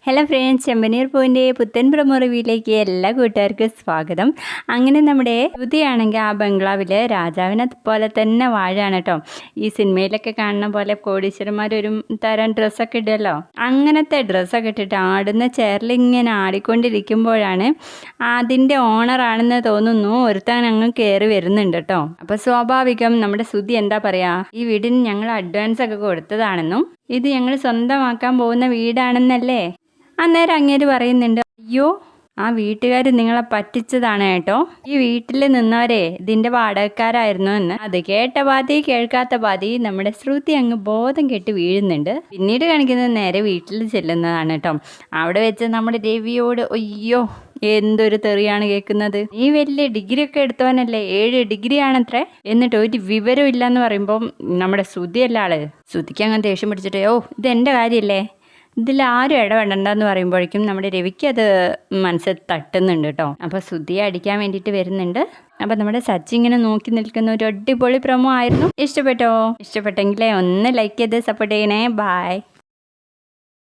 Hello friends, ചെമ്പനീർ പൂവിൻ്റെ പുത്തൻ promo റിവ്യൂയിലേക്ക് എല്ലാ കൂട്ടുകാർക്കും സ്വാഗതം. അങ്ങനെ നമ്മുടെ ശ്രുതിയാണെങ്കിൽ ആ ബംഗ്ലാവിൽ രാജാവിനെ പോലെ തന്നെ വാഴാണ് കേട്ടോ. ഈ സിനിമയിലൊക്കെ കാണുന്ന പോലെ കോടീശ്വരന്മാർ ഒരു തരം ഡ്രസ്സൊക്കെ ഇടുമല്ലോ, അങ്ങനത്തെ ഡ്രസ്സൊക്കെ ഇട്ടിട്ട് ആടുന്ന ചെയറിൽ ഇങ്ങനെ ആടിക്കൊണ്ടിരിക്കുമ്പോഴാണ് അതിൻ്റെ ഓണറാണെന്ന് തോന്നുന്നു ഒരുത്തൻ അങ്ങ് കയറി വരുന്നുണ്ട് കേട്ടോ. അപ്പോൾ സ്വാഭാവികം നമ്മുടെ ശ്രുതി എന്താ പറയുക, ഈ വീടിന് ഞങ്ങൾ അഡ്വാൻസ് ഒക്കെ കൊടുത്തതാണെന്നും ഇത് ഞങ്ങൾ സ്വന്തമാക്കാൻ പോകുന്ന വീടാണെന്നല്ലേ. അന്നേരം അങ്ങേര് പറയുന്നുണ്ട്, അയ്യോ ആ വീട്ടുകാർ നിങ്ങളെ പറ്റിച്ചതാണ് കേട്ടോ, ഈ വീട്ടിൽ നിന്നവരെ ഇതിൻ്റെ വാടകക്കാരായിരുന്നു എന്ന്. അത് കേട്ട പാതി കേൾക്കാത്ത പാതി നമ്മുടെ ശ്രുതി അങ്ങ് ബോധം കെട്ട് വീഴുന്നുണ്ട്. പിന്നീട് കാണിക്കുന്നത് നേരെ വീട്ടിൽ ചെല്ലുന്നതാണ് കേട്ടോ. അവിടെ വെച്ച് നമ്മുടെ രവിയോട് അയ്യോ എന്തൊരു തെറിയാണ് കേൾക്കുന്നത്, നീ വലിയ ഡിഗ്രി ഒക്കെ എടുത്തവനല്ലേ, 7 ഡിഗ്രി ആണത്രേ, എന്നിട്ട് ഒരു വിവരം ഇല്ലയെന്ന് പറയുമ്പം നമ്മുടെ ശ്രുതിയല്ല ആള്. ശ്രുതിക്ക് അങ്ങനെ ദേഷ്യം പിടിച്ചിട്ട് ഇത് എൻ്റെ കാര്യമല്ലേ, ഇതിലാരും ഇടപെടണ്ടെന്ന് പറയുമ്പോഴേക്കും നമ്മുടെ രവിക്ക് അത് മനസ്സിൽ തട്ടുന്നുണ്ട് കേട്ടോ. അപ്പോൾ ശ്രുതിയെ അടിക്കാൻ വേണ്ടിയിട്ട് വരുന്നുണ്ട്. അപ്പോൾ നമ്മുടെ സച്ചി ഇങ്ങനെ നോക്കി നിൽക്കുന്ന ഒരു അടിപൊളി പ്രൊമോ ആയിരുന്നു. ഇഷ്ടപ്പെട്ടോ? ഇഷ്ടപ്പെട്ടെങ്കിലേ ഒന്ന് ലൈക്ക് ചെയ്ത് സപ്പോർട്ട് ചെയ്യണേ. ബായ്.